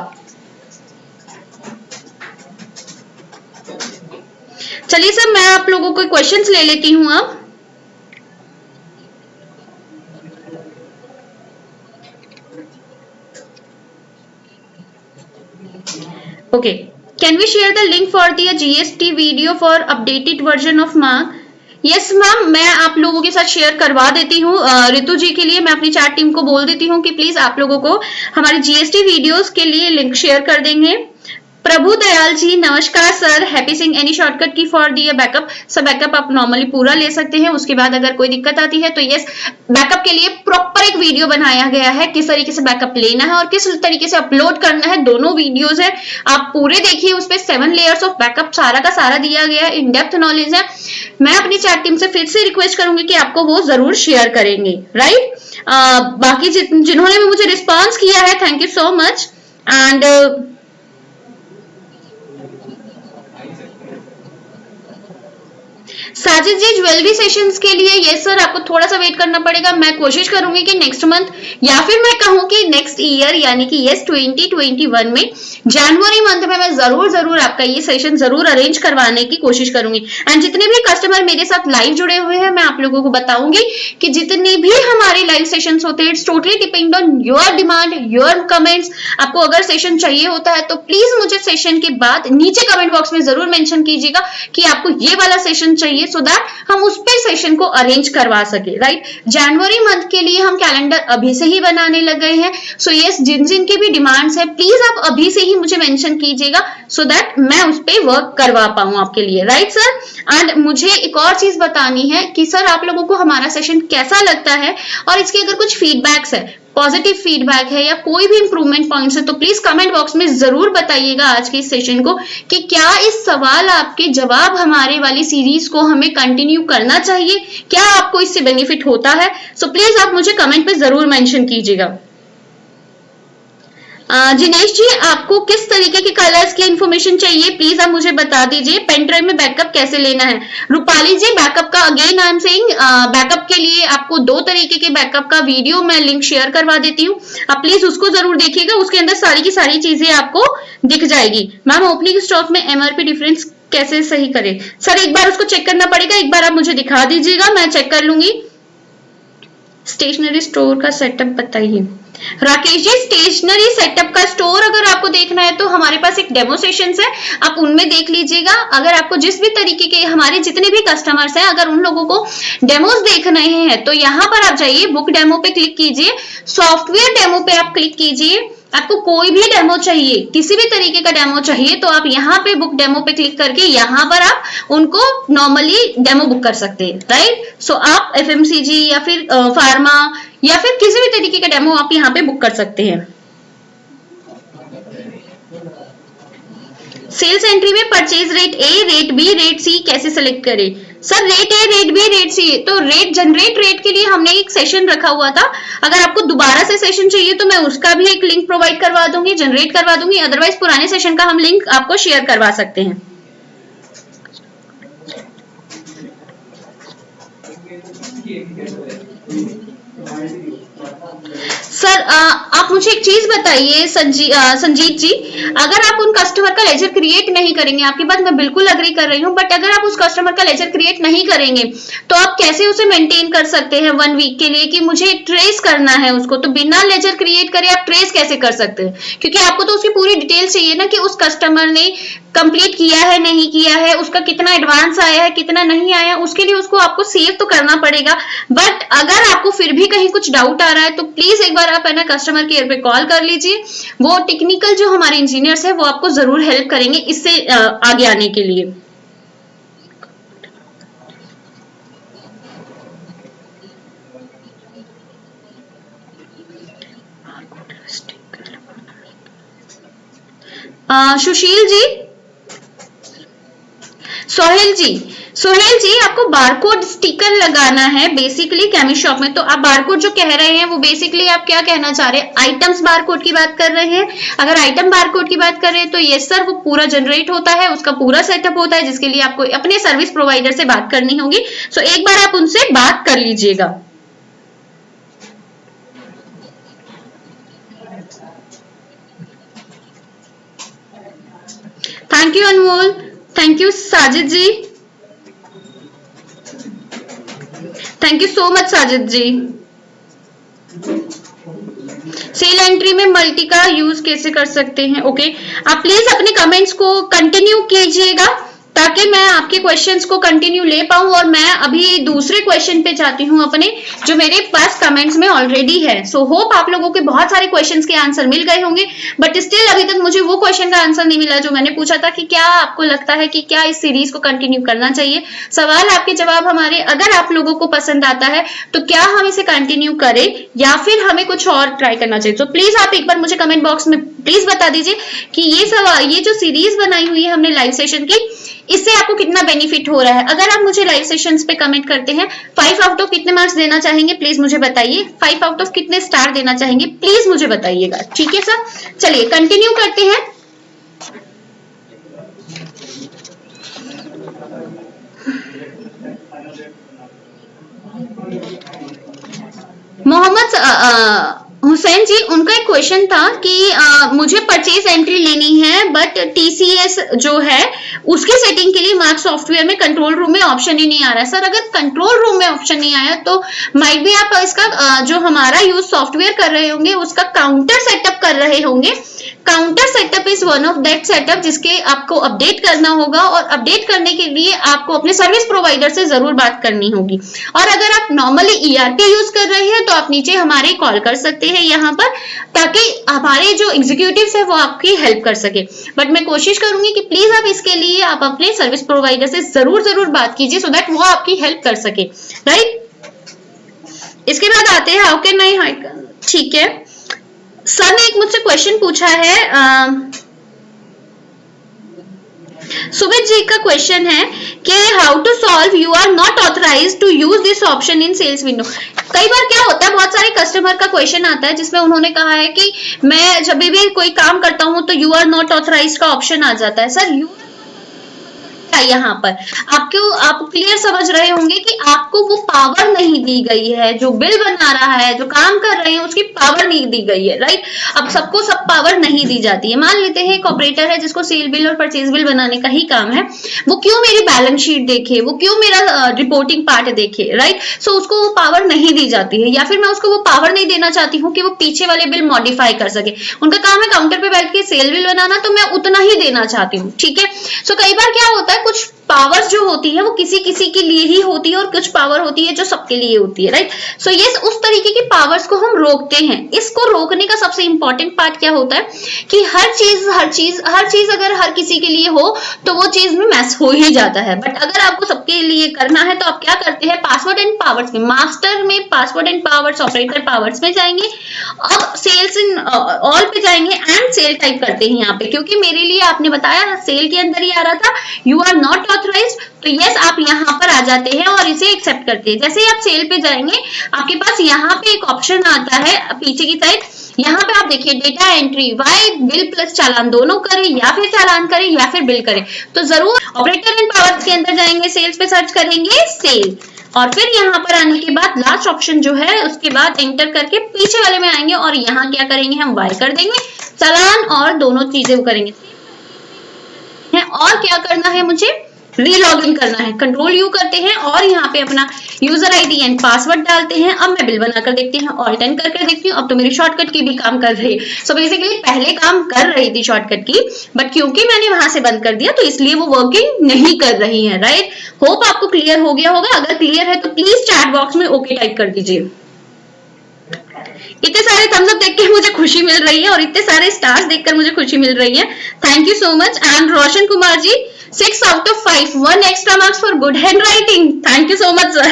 चलिए सर मैं आप लोगों को क्वेश्चंस ले लेती हूं अब। Okay, can we share the link for the GST video for updated version of mark? Yes ma'am, मैं आप लोगों के साथ शेयर करवा देती हूँ। रितु जी के लिए मैं अपनी चैट टीम को बोल देती हूँ कि प्लीज आप लोगों को हमारे GST वीडियोस के लिए लिंक शेयर कर देंगे। प्रभु दयाल जी नमस्कार sir, happy Singh any shortcut की फॉर दी बैकअप? सब बैकअप आप नॉर्मली पूरा ले सकते हैं, उसके बाद अगर कोई दिक्कत आती है तो यस, बैकअप के लिए प्रॉपर एक वीडियो बनाया गया है किस तरीके से बैकअप लेना है और किस तरीके से अपलोड करना है। दोनों वीडियोस है, आप पूरे देखिए। उस पर 7 लेयर्स ऑफ बैकअप सारा का सारा दिया गया है, इन डेप्थ नॉलेज है। मैं अपनी चैट टीम से फिर से रिक्वेस्ट करूंगी कि आपको वो जरूर शेयर करेंगे। राइट बाकी जिन्होंने भी मुझे रिस्पॉन्स किया है, thank you so much. And Sajid ji jewellery sessions के लिए यस सर, आपको थोड़ा सा वेट करना पड़ेगा। मैं कोशिश करूंगी कि नेक्स्ट मंथ या फिर मैं कहूं कि नेक्स्ट ईयर यानी कि यस 2021 में जनवरी मंथ में मैं जरूर आपका ये सेशन जरूर अरेंज करवाने की कोशिश करूंगी। एंड जितने भी कस्टमर मेरे साथ लाइव जुड़े हुए हैं मैं आप लोगों को बताऊंगी कि जितने भी हमारे लाइव सेशंस होते हैं it's totally depend on your demand, your comments. आपको अगर सेशन चाहिए होता है तो प्लीज मुझे सेशन के बाद नीचे कमेंट बॉक्स में जरूर मेंशन कीजिएगा कि आपको ये वाला सेशन चाहिए चाहिए सो दैट हम उस पर सेशन को अरेंज करवा सके, राइट। जनवरी मंथ के लिए हम कैलेंडर अभी से ही बनाने लग गए हैं। सो यस, जिन जिन की भी डिमांड्स है प्लीज आप अभी से ही मुझे मेंशन कीजिएगा सो दैट मैं उस पर वर्क करवा पाऊं आपके लिए, राइट सर। एंड मुझे एक और चीज बतानी है कि सर आप लोगों को हमारा सेशन कैसा लगता है, और इसके अगर कुछ फीडबैक्स है, पॉजिटिव फीडबैक है या कोई भी इंप्रूवमेंट पॉइंट्स है, तो प्लीज कमेंट बॉक्स में जरूर बताइएगा आज के इस सेशन को कि क्या इस सवाल आपके जवाब हमारे वाली सीरीज को हमें कंटिन्यू करना चाहिए, क्या आपको इससे बेनिफिट होता है। सो प्लीज आप मुझे कमेंट पे जरूर मेंशन कीजिएगा। जिनेश जी, आपको किस तरीके के कलर्स की इंफॉर्मेशन चाहिए प्लीज आप मुझे बता दीजिए। पेन ड्राइव में बैकअप कैसे लेना है। रूपाली जी, बैकअप का again I am saying, backup के लिए आपको 2 तरीके के बैकअप का वीडियो मैं लिंक शेयर करवा देती हूँ, आप प्लीज उसको जरूर देखिएगा, उसके अंदर सारी की सारी चीजें आपको दिख जाएगी। मैम ओपनिंग स्टॉक में एमआरपी डिफरेंस कैसे सही करें। सर एक बार उसको चेक करना पड़ेगा, एक बार आप मुझे दिखा दीजिएगा, मैं चेक कर लूंगी। स्टेशनरी स्टोर का सेटअप बताइए। राकेश जी, स्टेशनरी सेटअप का स्टोर अगर आपको देखना है तो हमारे पास एक डेमो सेशंस है, आप उनमें देख लीजिएगा। अगर आपको जिस भी तरीके के हमारे जितने भी कस्टमर्स हैं अगर उन लोगों को डेमोस देखना है तो यहाँ पर आप जाइए, बुक डेमो पे क्लिक कीजिए, सॉफ्टवेयर डेमो पे आप क्लिक कीजिए। आपको कोई भी डेमो चाहिए, किसी भी तरीके का डेमो चाहिए तो आप यहाँ पे बुक डेमो पे क्लिक करके यहाँ पर आप उनको नॉर्मली डेमो बुक कर सकते हैं, राइट। सो आप एफएमसीजी या फिर फार्मा या फिर किसी भी तरीके का डेमो आप यहाँ पे बुक कर सकते हैं। सेल्स एंट्री में purchase rate A, rate B, rate C कैसे सिलेक्ट करें। Sir rate A, rate B, rate C, तो रेट जनरेट रेट के लिए हमने एक सेशन रखा हुआ था, अगर आपको दोबारा से सेशन चाहिए तो मैं उसका भी एक लिंक प्रोवाइड करवा दूंगी, जनरेट करवा दूंगी, अदरवाइज पुराने सेशन का हम लिंक आपको शेयर करवा सकते हैं। सर आप मुझे एक चीज बताइए संजीत जी, अगर आप उन कस्टमर का लेजर क्रिएट नहीं करेंगे, आपकी बात मैं बिल्कुल अग्री कर रही हूँ, बट अगर आप उस कस्टमर का लेजर क्रिएट नहीं करेंगे तो आप कैसे उसे मेंटेन कर सकते हैं 1 वीक के लिए कि मुझे ट्रेस करना है उसको, तो बिना लेजर क्रिएट करे आप ट्रेस कैसे कर सकते हैं, क्योंकि आपको तो उसकी पूरी डिटेल चाहिए ना कि उस कस्टमर ने कंप्लीट किया है नहीं किया है, उसका कितना एडवांस आया है कितना नहीं आया, उसके लिए उसको आपको सेव तो करना पड़ेगा। बट अगर आपको फिर भी कहीं कुछ डाउट आ रहा है तो प्लीज एक बार आप है ना कस्टमर केयर पे कॉल कर लीजिए, वो टेक्निकल जो हमारे इंजीनियर्स है वो आपको जरूर हेल्प करेंगे इससे आगे आने के लिए। सुशील जी, सोहेल जी आपको बारकोड स्टिकर लगाना है बेसिकली केमिस्ट शॉप में, तो आप बारकोड जो कह रहे हैं वो बेसिकली आप क्या कहना चाह रहे हैं, आइटम्स बारकोड की बात कर रहे हैं। अगर आइटम बारकोड की बात कर रहे हैं तो यस सर, वो पूरा जनरेट होता है, उसका पूरा सेटअप होता है, जिसके लिए आपको अपने सर्विस प्रोवाइडर से बात करनी होगी। सो एक बार आप उनसे बात कर लीजिएगा। Thank you Anmol, thank you Sajid ji, thank you so much Sajid ji. Sale entry में मल्टी का यूज कैसे कर सकते हैं, ओके आप प्लीज अपने कमेंट्स को कंटिन्यू कीजिएगा ताकि मैं आपके क्वेश्चंस को कंटिन्यू ले पाऊं, और मैं अभी दूसरे क्वेश्चन पे जाती हूं अपने जो मेरे पास कमेंट्स में ऑलरेडी है। सो होप आप लोगों के बहुत सारे क्वेश्चंस के आंसर मिल गए होंगे, बट स्टिल अभी तक मुझे वो क्वेश्चन का आंसर नहीं मिला जो मैंने पूछा था कि क्या आपको लगता है कि क्या इस सीरीज को कंटिन्यू करना चाहिए। सवाल आपके जवाब हमारे अगर आप लोगों को पसंद आता है तो क्या हम इसे कंटिन्यू करें या फिर हमें कुछ और ट्राई करना चाहिए। तो प्लीज आप एक बार मुझे कमेंट बॉक्स में प्लीज बता दीजिए कि ये सवाल, ये जो सीरीज बनाई हुई है हमने लाइव सेशन की, इससे आपको कितना बेनिफिट हो रहा है। अगर आप मुझे लाइव सेशंस पे कमेंट करते हैं 5 आउट ऑफ कितने मार्क्स देना चाहेंगे प्लीज मुझे बताइए, 5 आउट ऑफ कितने स्टार देना चाहेंगे प्लीज मुझे बताइएगा, ठीक है सर। चलिए कंटिन्यू करते हैं। हुसैन जी, उनका एक क्वेश्चन था कि मुझे परचेज एंट्री लेनी है बट टीसीएस जो है उसकी सेटिंग के लिए मार्क सॉफ्टवेयर में कंट्रोल रूम में ऑप्शन ही नहीं आ रहा है। सर अगर कंट्रोल रूम में ऑप्शन नहीं आया तो माइट भी आप इसका जो हमारा यूज सॉफ्टवेयर कर रहे होंगे उसका काउंटर सेटअप कर रहे होंगे। Counter setup is one of that setup जिसके आपको अपडेट करना होगा, और अपडेट करने के लिए आपको अपने सर्विस प्रोवाइडर से जरूर बात करनी होगी। और अगर आप नॉर्मली ईआरपी यूज कर रहे हैं तो आप नीचे हमारे कॉल कर सकते हैं यहाँ पर, ताकि हमारे जो एग्जीक्यूटिव्स है वो आपकी हेल्प कर सके। बट मैं कोशिश करूंगी कि प्लीज आप इसके लिए आप अपने सर्विस प्रोवाइडर से जरूर बात कीजिए सो दैट वो आपकी हेल्प कर सके, राइट। इसके बाद आते हैं हाउ कैन आई, ठीक है। सर ने एक मुझसे क्वेश्चन पूछा है, सुमित जी का क्वेश्चन है कि how to solve you are not authorized to use this option in sales window. कई बार क्या होता है, बहुत सारे कस्टमर का क्वेश्चन आता है जिसमें उन्होंने कहा है कि मैं जब भी कोई काम करता हूं तो यू आर नॉट ऑथराइज्ड का ऑप्शन आ जाता है। सर यू यहाँ पर आप क्लियर समझ रहे होंगे कि आपको वो पावर नहीं दी गई है, जो बिल बना रहा है, जो काम कर रहे हैं उसकी पावर नहीं दी गई है, राइट। अब सबको सब पावर नहीं दी जाती है। मान लेते हैं एक ऑपरेटर है जिसको सेल बिल और परचेज बिल बनाने का ही काम है, वो क्यों मेरी बैलेंस शीट देखे, वो क्यों मेरा रिपोर्टिंग पार्ट देखे, राइट। सो उसको वो पावर नहीं दी जाती है, या फिर मैं उसको वो पावर नहीं देना चाहती हूँ कि वो पीछे वाले बिल मॉडिफाई कर सके। उनका काम है काउंटर पे बैठ के सेल बिल बनाना, तो मैं उतना ही देना चाहती हूँ, ठीक है। सो कई बार क्या होता है, कुछ पावर्स जो होती है वो किसी किसी के लिए ही होती है और कुछ पावर होती है जो सबके लिए होती है, राइट। सो ये उस तरीके की पावर्स को हम रोकते हैं। इसको रोकने का सबसे इंपॉर्टेंट पार्ट क्या होता है कि हर चीज अगर हर किसी के लिए हो तो वो चीज में मैस हो ही जाता है। बट अगर आपको सबके लिए करना है तो आप क्या करते हैं, पासवर्ड एंड पावर्स में, मास्टर में password and powers, operator powers में जाएंगे, अब सेल्स इन ऑल पे जाएंगे एंड सेल टाइप करते हैं यहाँ पे, क्योंकि मेरे लिए आपने बताया सेल के अंदर ही आ रहा था यू आर नॉट ऑथराइज्ड, तो यस आप यहाँ पर आ जाते हैं और इसे एक्सेप्ट करते हैं। जैसे ही आप सेल पे जाएंगे आपके पास यहाँ पे एक ऑप्शन आता है पीछे की साइड, यहाँ पे आप देखिए डेटा एंट्री, वाई बिल प्लस चालान दोनों करें या फिर चालान करें या फिर बिल करें, तो जरूर ऑपरेटर एंड पावर्स के अंदर जाएंगे, सेल्स पे सर्च करेंगे सेल, और फिर यहाँ पर आने के बाद लास्ट ऑप्शन जो है उसके बाद एंटर करके पीछे वाले में आएंगे और यहाँ क्या करेंगे, हम वाई कर देंगे, चालान और दोनों चीजें करेंगे। और क्या करना है, मुझे रीलॉग इन करना है, कंट्रोल यू करते हैं और यहाँ पे अपना यूजर आईडी एंड पासवर्ड डालते हैं। अब मैं बिल बनाकर देखती हूँ, ऑल टाइम करके देखती हूँ, अब तो मेरी शॉर्टकट की भी काम कर रही है। सो बेसिकली पहले काम कर रही थी शॉर्टकट की, बट क्योंकि मैंने वहां से बंद कर दिया तो इसलिए वो वर्किंग नहीं कर रही है, राइट। होप आपको क्लियर हो गया होगा। अगर क्लियर है तो प्लीज चैट बॉक्स में ओके टाइप कर दीजिए। इतने सारे थम्स अप देख के मुझे खुशी मिल रही है और इतने सारे स्टार्स देखकर मुझे खुशी मिल रही है। Thank you so much. And Roshan Kumar ji 6 out of 5, 1 extra marks for good handwriting. Thank you so much sir.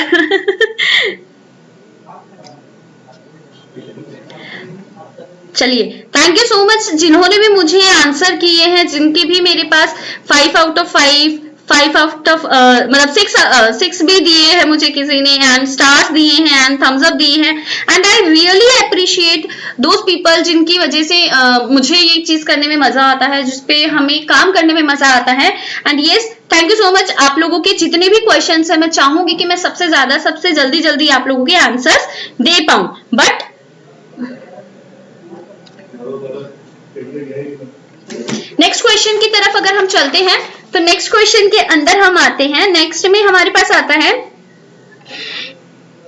चलिए, थैंक यू सो मच जिन्होंने भी मुझे आंसर किए हैं, जिनके भी मेरे पास 5 out of 5, 5 out of मतलब 6 भी दिए हैं मुझे किसी ने, एंड स्टार्स दिए हैं एंड थम्स अप दिए हैं। And I really appreciate those people जिनकी वजह से मुझे ये चीज करने में मजा आता है, जिसपे हमें काम करने में मजा आता है। And yes, thank you so much. आप लोगों के जितने भी क्वेश्चंस हैं मैं चाहूंगी कि मैं सबसे जल्दी आप लोगों के आंसर्स दे पाऊं, बट नेक्स्ट क्वेश्चन की तरफ अगर हम चलते हैं तो नेक्स्ट क्वेश्चन के अंदर हम आते हैं। नेक्स्ट में हमारे पास आता है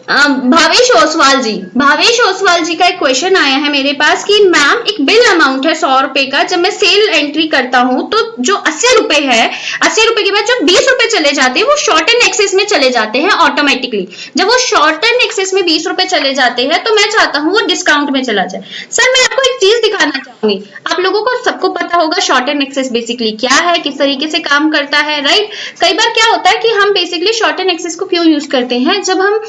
भावेश ओसवाल जी। भावेश ओसवाल जी का एक क्वेश्चन आया है मेरे पास कि मैम एक बिल अमाउंट है 100 रुपए का, जब मैं सेल एंट्री करता हूं तो जो 80 रुपए है, 80 रुपए के बाद जो 20 रुपए चले जाते हैं वो शॉर्ट एंड एक्सेस में चले जाते हैं ऑटोमेटिकली। जब वो शॉर्ट एंड एक्सेस में 20 रुपए चले जाते हैं तो मैं चाहता हूँ वो डिस्काउंट में चला जाए। सर मैं आपको एक चीज दिखाना चाहूंगी, आप लोगों को सबको पता होगा शॉर्ट एंड एक्सेस बेसिकली क्या है, किस तरीके से काम करता है, राइट। कई बार क्या होता है कि हम बेसिकली शॉर्ट एंड एक्सेस को क्यों यूज करते हैं, जब हम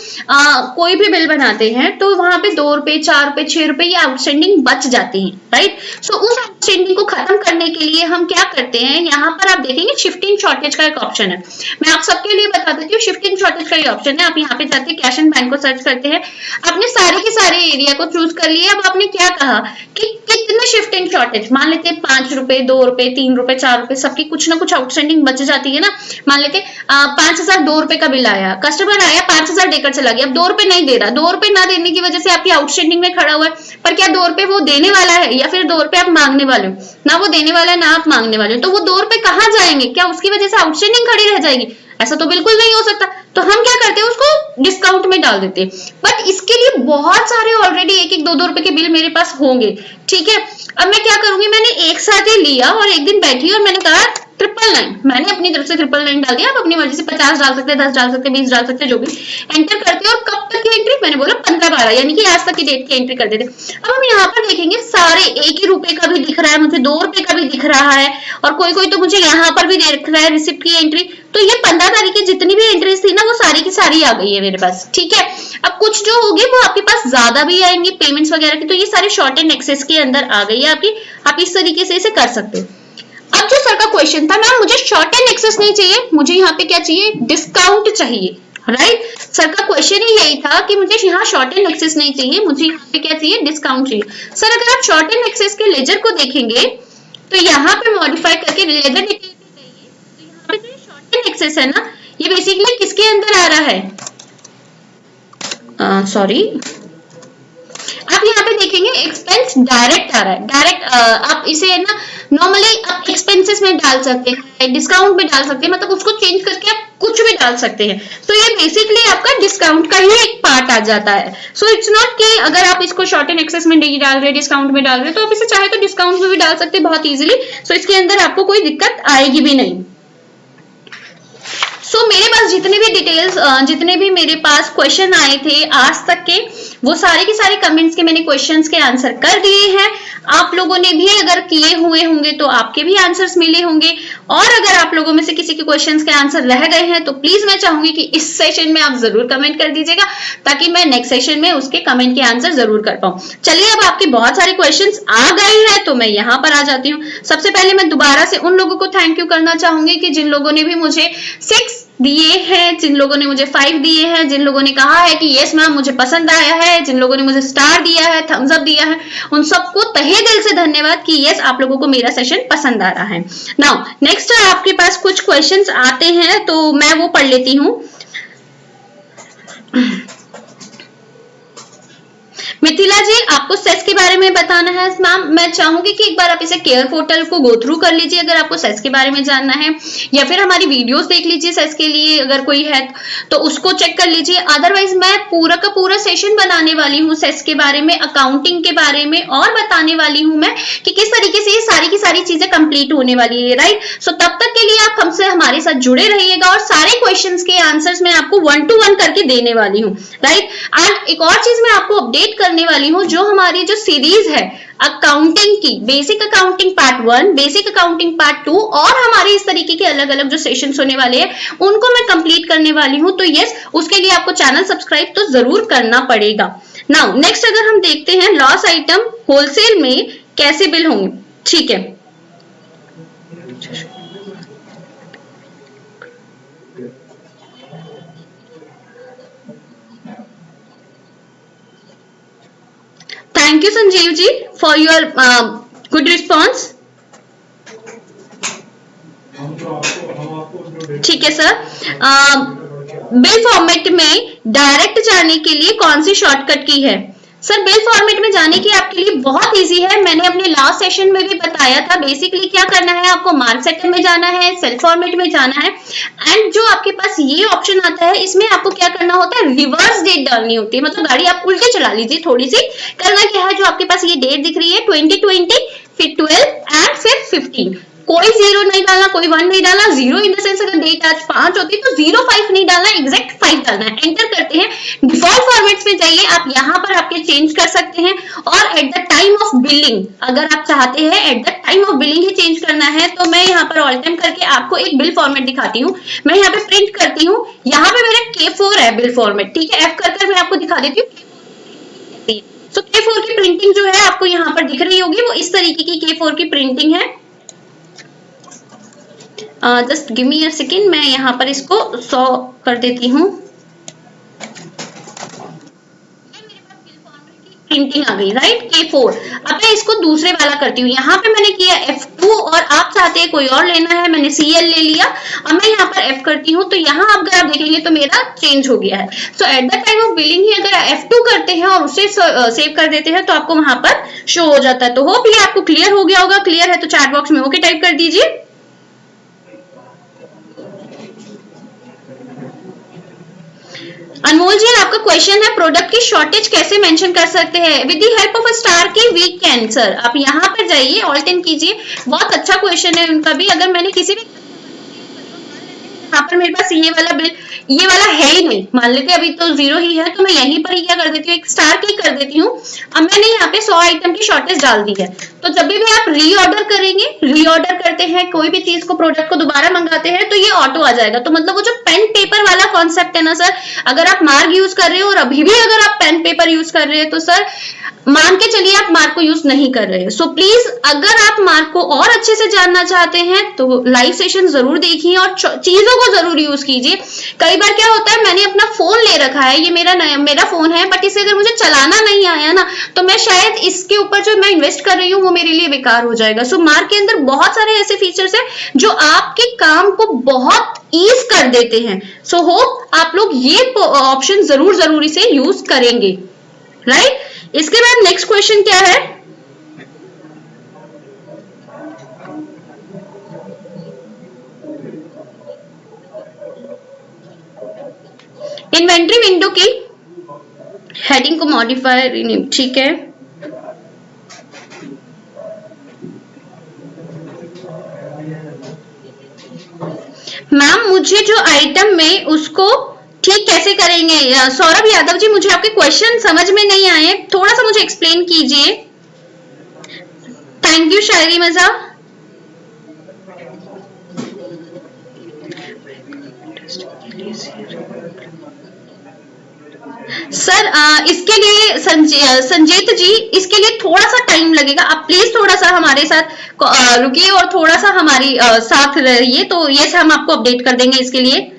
कोई भी बिल बनाते हैं तो वहां पे 2 रुपए, 4 रुपए, 6 रुपए ये आउटस्टैंडिंग बच जाते हैं, राइट। सो उस आउटस्टैंडिंग को खत्म करने के लिए हम क्या करते हैं, यहाँ पर आप देखेंगे शिफ्ट इन शॉर्टेज का एक ऑप्शन है। मैं आप सबके लिए बता देती हूँ, शिफ्ट इन शॉर्टेज का ये ऑप्शन है। आप यहाँ पे जाके कैश एंड बैंक को सर्च करते हैं, आपने सारे के सारे एरिया को चूज कर लिया। अब आपने क्या कहा कि कितने शिफ्ट इन शॉर्टेज, मान लेते हैं 5 रुपए, 2 रुपए, 3 रुपए, 4 रुपए, सबकी कुछ ना कुछ आउटस्टैंडिंग बच जाती है ना। मान लेते 5000 2 रुपए का बिल आया, कस्टमर आया 5000 देकर चला गया, अब 2 रुपए नहीं दे रहा, 2 रुपए ना देने की वजह से आपकी आउटस्टैंडिंग में खड़ा हुआ है, पर क्या 2 रुपए वो देने वाला है या फिर 2 रुपए आप मांगने वाले हो? ना वो देने वाला है ना आप मांगने वाले हो, तो वो 2 रुपए कहाँ जाएंगे? क्या उसकी वजह से आउटस्टैंडिंग खड़ी रह जाएगी? ऐसा तो बिल्कुल नहीं हो सकता। तो हम क्या करते हैं, उसको डिस्काउंट में डाल देते हैं। बट इसके लिए बहुत सारे ऑलरेडी 1-1, 2-2 रुपए के बिल मेरे पास होंगे, ठीक है। अब मैं क्या करूंगी, मैंने एक साथ ही लिया और एक दिन बैठी और मैंने कहा 999, मैंने अपनी तरफ से 999 डाल दिया। आप अपनी मर्जी से 50 डाल सकते हैं, 10 डाल सकते हैं, 20 डाल सकते हैं, जो भी एंटर करते हैं। और कब तक की एंट्री, मैंने बोला 15-12, यानी कि आज तक की डेट की एंट्री कर देते। अब हम यहाँ पर देखेंगे सारे 1 ही रुपए का भी दिख रहा है मुझे, 2 रुपए का भी दिख रहा है, और कोई कोई तो मुझे यहाँ पर भी दिख रहा है रिसिप्ट की एंट्री। तो ये 15 तारीख की जितनी भी एंट्रीज थी ना, वो सारी की सारी आ गई है मेरे पास, ठीक है। अब कुछ जो होगी वो आपके पास ज्यादा भी आएंगे पेमेंट्स वगैरह की, तो ये सारे शॉर्ट एंड एक्सेस के अंदर आ गई है आपकी। आप इस तरीके से इसे कर सकते हो। अब जो सर का क्वेश्चन था, मैम मुझे शॉर्ट एंड एक्सेस नहीं चाहिए, मुझे यहाँ पे क्या चाहिए, डिस्काउंट चाहिए, राइट। सर का क्वेश्चन ही यही था कि मुझे यहाँ शॉर्ट एंड एक्सेस नहीं चाहिए, मुझे यहाँ पे क्या चाहिए, डिस्काउंट चाहिए। सर अगर आप शॉर्ट एंड एक्सेस के लेजर को देखेंगे तो यहाँ पे मॉडिफाई करके लेजर डिटेल चाहिए, तो यहाँ पे जो शॉर्ट एंड एक्सेस है ना, ये बेसिकली किसके अंदर आ रहा है, सॉरी, आप यहाँ पे देखेंगे एक्सपेंस डायरेक्ट आ रहा है। डायरेक्ट आप इसे ना नॉर्मली आप एक्सपेंसेस में डाल सकते हैं, डिस्काउंट में डाल सकते हैं, मतलब उसको चेंज करके आप कुछ भी डाल सकते हैं। तो ये बेसिकली आपका डिस्काउंट का ही एक पार्ट आ जाता है। सो इट्स नॉट कि अगर आप इसको शॉर्ट एंड एक्सेस में नहीं डाल रहे, डिस्काउंट में डाल रहे, तो आप इसे चाहे तो डिस्काउंट में भी डाल सकते हैं बहुत इजीली। सो इसके अंदर आपको कोई दिक्कत आएगी भी नहीं। सो मेरे पास जितने भी डिटेल्स, जितने भी मेरे पास क्वेश्चन आए थे आज तक के, वो सारे के सारे कमेंट्स के मैंने क्वेश्चंस के आंसर कर दिए हैं। आप लोगों ने भी अगर किए हुए होंगे तो आपके भी आंसर्स मिले होंगे, और अगर आप लोगों में से किसी के क्वेश्चंस के आंसर रह गए हैं तो प्लीज मैं चाहूंगी कि इस सेशन में आप जरूर कमेंट कर दीजिएगा, ताकि मैं नेक्स्ट सेशन में उसके कमेंट के आंसर जरूर कर पाऊं। चलिए, अब आपके बहुत सारे क्वेश्चंस आ गए हैं तो मैं यहाँ पर आ जाती हूँ। सबसे पहले मैं दोबारा से उन लोगों को थैंक यू करना चाहूंगी कि जिन लोगों ने भी मुझे 6 दिए हैं, जिन लोगों ने मुझे 5 दिए हैं, जिन लोगों ने कहा है कि यस मैम मुझे पसंद आया है, जिन लोगों ने मुझे स्टार दिया है, थम्स अप दिया है, उन सबको तहे दिल से धन्यवाद कि यस आप लोगों को मेरा सेशन पसंद आ रहा है। नाउ नेक्स्ट आपके पास कुछ क्वेश्चंस आते हैं तो मैं वो पढ़ लेती हूँ। मिथिला जी, आपको सेस के बारे में बताना है। मैम मैं चाहूंगी कि एक बार आप इसे केयर पोर्टल को गो थ्रू कर लीजिए अगर आपको सेस के बारे में जानना है, या फिर हमारी वीडियोस देख लीजिए सेस के लिए अगर कोई है तो उसको चेक कर लीजिए। अदरवाइज मैं पूरा का पूरा सेशन बनाने वाली हूँ सेस के बारे में, अकाउंटिंग के बारे में, और बताने वाली हूँ मैं कि किस तरीके से ये सारी की सारी चीजें कंप्लीट होने वाली है, राइट। सो तब तक के लिए आप हमसे हमारे साथ जुड़े रहिएगा, और सारे क्वेश्चंस के आंसर्स मैं आपको 1 to 1 करके देने वाली हूँ, राइट। एंड एक और चीज मैं आपको अपडेट करने वाली हूँ, जो हमारी जो सीरीज है अकाउंटिंग की, basic accounting part 1, basic accounting part 2, और हमारे इस तरीके के अलग अलग जो सेशंस होने वाले हैं उनको मैं कंप्लीट करने वाली हूं। तो यस, उसके लिए आपको चैनल सब्सक्राइब तो जरूर करना पड़ेगा। नाउ नेक्स्ट अगर हम देखते हैं लॉस आइटम होलसेल में कैसे बिल होंगे, ठीक है। Thank you Sanjeev ji for your good response. ठीक है सर, बिल फॉर्मेट में डायरेक्ट जाने के लिए कौन सी शॉर्टकट की है? सर बिल फॉर्मेट में जाने की आपके लिए बहुत इजी है, मैंने अपने लास्ट सेशन में भी बताया था। बेसिकली क्या करना है, आपको मार्क सेटर में जाना है, सेल फॉर्मेट में जाना है, एंड जो आपके पास ये ऑप्शन आता है इसमें आपको क्या करना होता है, रिवर्स डेट डालनी होती है। मतलब गाड़ी आप उल्टे चला लीजिए थोड़ी सी। करना क्या है, जो आपके पास ये डेट दिख रही है 2020, फिर 12 एंड फिर 15, कोई 0 नहीं डालना, कोई 1 नहीं डालना। 0 इन द सेंस अगर डेट आज 5 होती तो 05 नहीं डालना, एग्जैक्ट 5 डालना है। एंटर करते हैं, डिफॉल्ट फॉर्मेट्स में जाइए, आप यहाँ पर आपके चेंज कर सकते हैं। और eight the time of billing अगर आप चाहते हैं eight the time of billing he change करना है, तो मैं यहाँ पर ऑल टाइम करके आपको एक बिल फॉर्मेट दिखाती हूँ। मैं यहाँ पे प्रिंट करती हूँ, यहाँ पे मेरा K4 है बिल फॉर्मेट, ठीक है। F कर मैं आपको दिखा देती हूँ। सो K4 की प्रिंटिंग जो है आपको यहाँ पर दिख रही होगी, वो इस तरीके की K4 की प्रिंटिंग है। Just give me a second, मैं यहाँ पर इसको 100 कर देती हूँ। प्रिंटिंग आ गई, राइट, K4। अब मैं इसको दूसरे वाला करती हूँ। यहाँ पे मैंने किया F2 और आप चाहते हैं कोई और लेना है, मैंने CL ले लिया। अब मैं यहाँ पर F करती हूँ, तो यहाँ अगर आप देखेंगे तो मेरा चेंज हो गया है। So at the time of billing ही अगर F2 करते हैं और उसे सेव कर देते हैं तो आपको वहां पर शो हो जाता है। तो होप ये आपको क्लियर हो गया होगा। क्लियर है तो चैट बॉक्स में ओके टाइप कर दीजिए। अनमोल जी, आपका क्वेश्चन है प्रोडक्ट की शॉर्टेज कैसे मेंशन कर सकते हैं with the help of a star की वी कैन। सर आप यहाँ पर जाइए, ऑल्ट इन कीजिए। बहुत अच्छा क्वेश्चन है उनका भी। अगर मैंने किसी भी यहाँ पर मेरे पास ये वाला बिल, ये वाला है ही नहीं, मान लेते अभी तो 0 ही है, तो मैं यहीं पर ही क्या कर देती हूँ, एक स्टार की कर देती हूँ। अब मैंने यहाँ पे 100 आइटम की शॉर्टेज डाल दी है। तो जब भी आप रीऑर्डर करेंगे, रीऑर्डर करते हैं कोई भी चीज को, प्रोडक्ट को दोबारा मंगाते हैं, तो ये ऑटो आ जाएगा। तो मतलब वो जो पेन पेपर वाला कॉन्सेप्ट है ना सर, अगर आप मार्क यूज कर रहे हो और अभी भी अगर आप पेन पेपर यूज कर रहे हैं तो सर मान के चलिए आप मार्क को यूज नहीं कर रहे हैं। सो प्लीज अगर आप मार्क को और अच्छे से जानना चाहते हैं तो लाइव सेशन जरूर देखिए और चीजों को जरूर यूज कीजिए। कई बार क्या होता है, मैंने अपना फोन ले रखा है, ये मेरा फोन है, बट इसे अगर मुझे चलाना नहीं आया ना तो मैं शायद इसके ऊपर जो मैं इन्वेस्ट कर रही हूँ वो मेरे लिए बेकार हो जाएगा। सो मार्क के अंदर बहुत सारे ऐसे फीचर्स है जो आपके काम को बहुत ईज कर देते हैं। सो होप आप लोग ये ऑप्शन जरूर से यूज करेंगे, राइट। इसके बाद नेक्स्ट क्वेश्चन क्या है, इन्वेंट्री विंडो की हेडिंग को मॉडिफाई, ठीक है। मैम मुझे जो आइटम में उसको ठीक कैसे करेंगे? सौरभ यादव जी, मुझे आपके क्वेश्चन समझ में नहीं आए, थोड़ा सा मुझे एक्सप्लेन कीजिए। थैंक यू शायरी मजा। सर इसके लिए संजीत जी, इसके लिए थोड़ा सा टाइम लगेगा। आप प्लीज थोड़ा सा हमारे साथ रुकिए और थोड़ा सा हमारी साथ रहिए, तो ये हम आपको अपडेट कर देंगे इसके लिए।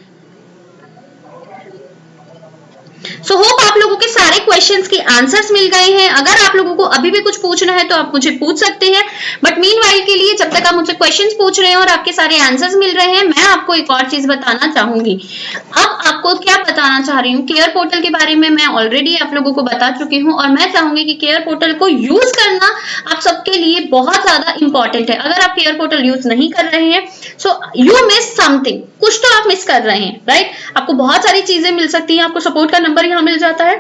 सो होप आप लोगों के सारे क्वेश्चंस की आंसर्स मिल गए हैं। अगर आप लोगों को अभी भी कुछ पूछना है तो आप मुझे पूछ सकते हैं, बट मीनवाइल के लिए जब तक आप मुझसे क्वेश्चंस पूछ रहे हैं और आपके सारे आंसर्स मिल रहे हैं, मैं आपको एक और चीज बताना चाहूंगी। अब आपको क्या बताना चाह रही हूँ, केयर पोर्टल के बारे में मैं ऑलरेडी आप लोगों को बता चुकी हूँ और मैं चाहूंगी कि केयर पोर्टल को यूज करना आप सबके लिए बहुत ज्यादा इंपॉर्टेंट है। अगर आप केयर पोर्टल यूज नहीं कर रहे हैं सो यू मिस समथिंग, कुछ तो आप मिस कर रहे हैं, राइट। आपको बहुत सारी चीजें मिल सकती हैं, आपको सपोर्ट का नंबर यहाँ मिल जाता है,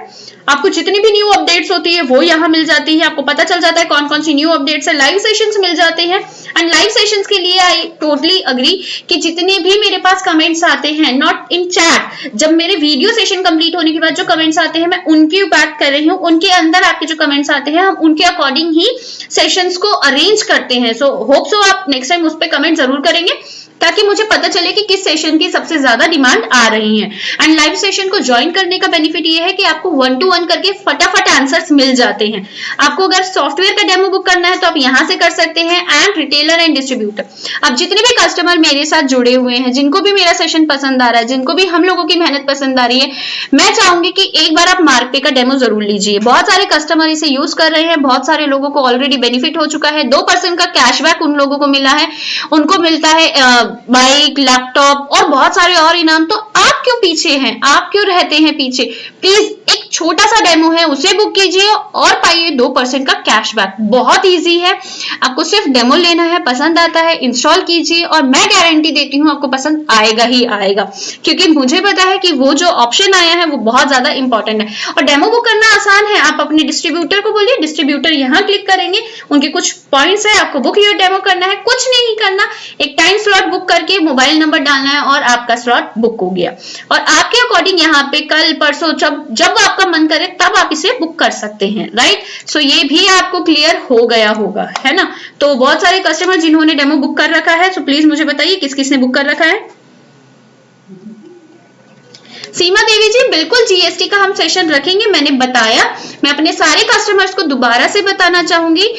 आपको जितनी भी न्यू अपडेट्स होती है वो यहाँ मिल जाती है, आपको पता चल जाता है कौन कौन सी न्यू अपडेट्स है, लाइव सेशंस मिल जाते हैं। एंड लाइव सेशंस के लिए आई टोटली अग्री कि जितने भी मेरे पास कमेंट्स आते हैं, नॉट इन चैट, जब मेरे वीडियो सेशन कंप्लीट होने के बाद जो कमेंट्स आते हैं मैं उनकी बात कर रही हूँ, उनके अंदर आपके जो कमेंट्स आते हैं हम उनके अकॉर्डिंग ही सेशंस को अरेंज करते हैं। सो होप सो आप नेक्स्ट टाइम उस पर कमेंट जरूर करेंगे ताकि मुझे पता चले कि किस सेशन की सबसे ज्यादा डिमांड आ रही है। एंड लाइव सेशन को ज्वाइन करने का बेनिफिट ये है कि आपको 1 to 1 करके फटाफट आंसर्स मिल जाते हैं। आपको अगर सॉफ्टवेयर का डेमो बुक करना है तो आप यहां से कर सकते हैं। एंड रिटेलर एंड डिस्ट्रीब्यूटर, अब जितने भी कस्टमर मेरे साथ जुड़े हुए हैं, जिनको भी मेरा सेशन पसंद आ रहा है, जिनको भी हम लोगों की मेहनत पसंद आ रही है, मैं चाहूंगी कि एक बार आप मार्कपे का डेमो जरूर लीजिए। बहुत सारे कस्टमर इसे यूज कर रहे हैं, बहुत सारे लोगों को ऑलरेडी बेनिफिट हो चुका है। 2% का कैशबैक उन लोगों को मिला है, उनको मिलता है बाइक, लैपटॉप और बहुत सारे और इनाम। तो आप क्यों पीछे हैं, आप क्यों रहते हैं पीछे? प्लीज एक छोटा सा डेमो है उसे बुक कीजिए और पाइए 2% का कैशबैक। बहुत इजी है, आपको सिर्फ डेमो लेना है, पसंद आता है इंस्टॉल कीजिए और मैं गारंटी देती हूँ आपको पसंद आएगा ही आएगा, क्योंकि मुझे पता है कि वो जो ऑप्शन आया है वो बहुत ज्यादा इंपॉर्टेंट है। और डेमो बुक करना आसान है, आप अपने डिस्ट्रीब्यूटर को बोलिए, डिस्ट्रीब्यूटर यहाँ क्लिक करेंगे, उनके कुछ पॉइंट्स है, आपको बुक योर डेमो करना है, कुछ नहीं करना, एक टाइम स्लॉट बुक करके मोबाइल नंबर डालना है और आपका स्लॉट बुक हो गया। और आपके अकॉर्डिंग यहाँ पे कल परसों जब आपका मन करे तब आप इसे बुक कर सकते हैं, राइट। सो ये भी आपको क्लियर हो गया होगा, है ना। तो बहुत सारे कस्टमर जिन्होंने डेमो बुक कर रखा है, सो प्लीज मुझे बताइए किस किसने बुक कर रखा है। सीमा देवी जी, बिल्कुल जीएसटी का हम सेशन रखेंगे, मैंने बताया। मैं अपने सारे कस्टमर्स को दोबारा से बताना चाहूंगी,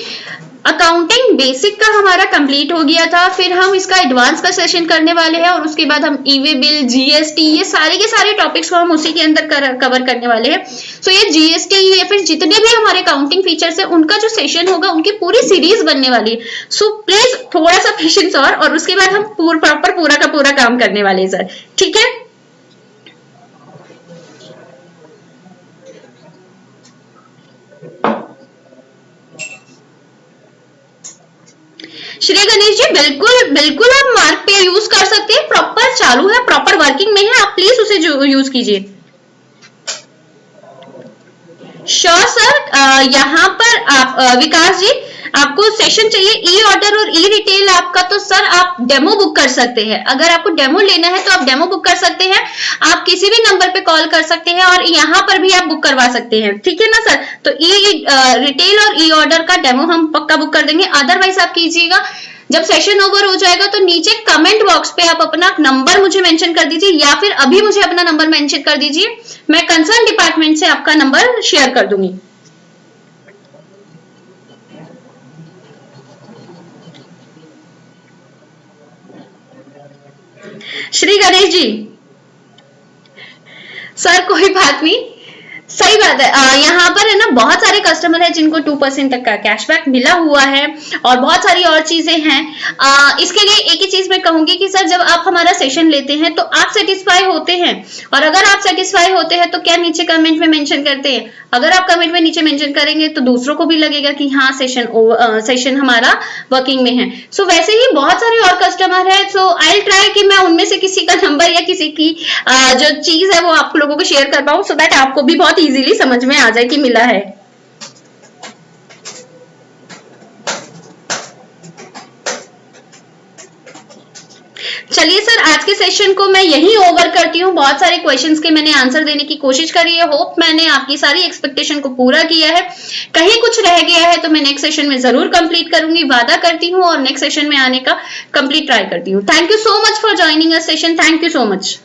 अकाउंटिंग बेसिक का हमारा कंप्लीट हो गया था, फिर हम इसका एडवांस का सेशन करने वाले हैं और उसके बाद हम ईवे बिल, जीएसटी, ये सारे के सारे टॉपिक्स को हम उसी के अंदर कवर करने वाले हैं। सो ये जीएसटी या फिर जितने भी हमारे अकाउंटिंग फीचर्स है उनका जो सेशन होगा उनकी पूरी सीरीज बनने वाली है। सो प्लीज थोड़ा सा पेशेंस और उसके बाद हम प्रॉपर पूरा का पूरा काम करने वाले हैं सर, ठीक है। श्री गणेश जी, बिल्कुल बिल्कुल आप मार्क पे यूज कर सकते हैं, प्रॉपर चालू है, प्रॉपर वर्किंग में है, आप प्लीज उसे यूज कीजिए। श्योर सर, यहाँ पर आप विकास जी, आपको सेशन चाहिए ई ऑर्डर और ई रिटेल आपका, तो सर आप डेमो बुक कर सकते हैं। अगर आपको डेमो लेना है तो आप डेमो बुक कर सकते हैं, आप किसी भी नंबर पे कॉल कर सकते हैं और यहाँ पर भी आप बुक करवा सकते हैं, ठीक है ना सर। तो ई रिटेल और ई ऑर्डर का डेमो हम पक्का बुक कर देंगे। अदरवाइज आप कीजिएगा, जब सेशन ओवर हो जाएगा तो नीचे कमेंट बॉक्स पे आप अपना नंबर मुझे मेंशन कर दीजिए या फिर अभी मुझे अपना नंबर मेंशन कर दीजिए, मैं कंसर्न डिपार्टमेंट से आपका नंबर शेयर कर दूंगी। श्री गणेश जी, सर कोई बात नहीं, सही बात है। यहाँ पर है ना बहुत सारे कस्टमर है जिनको 2% तक का कैशबैक मिला हुआ है और बहुत सारी और चीजें हैं। इसके लिए एक ही चीज मैं कहूंगी कि सर जब आप हमारा सेशन लेते हैं तो आप सेटिस्फाई होते हैं, और अगर आप सेटिस्फाई होते हैं तो क्या नीचे कमेंट में मेंशन करते हैं। अगर आप कमेंट में नीचे मेंशन करेंगे तो दूसरों को भी लगेगा कि हाँ सेशन हमारा वर्किंग में है। सो वैसे ही बहुत सारे और कस्टमर है, सो आई विल ट्राई कि मैं उनमें से किसी का नंबर या किसी की जो चीज है वो आप लोगों को शेयर कर पाऊं, सो दैट आपको भी बहुत इजीली समझ में आ जाए कि मिला है। चलिए सर, आज के सेशन को मैं यही ओवर करती हूँ। बहुत सारे क्वेश्चंस के मैंने आंसर देने की कोशिश करी है, होप मैंने आपकी सारी एक्सपेक्टेशन को पूरा किया है। कहीं कुछ रह गया है तो मैं नेक्स्ट सेशन में जरूर कंप्लीट करूंगी, वादा करती हूँ, और नेक्स्ट सेशन में आने का कंप्लीट ट्राई करती हूँ। Thank you so much for joining us session, thank you so much.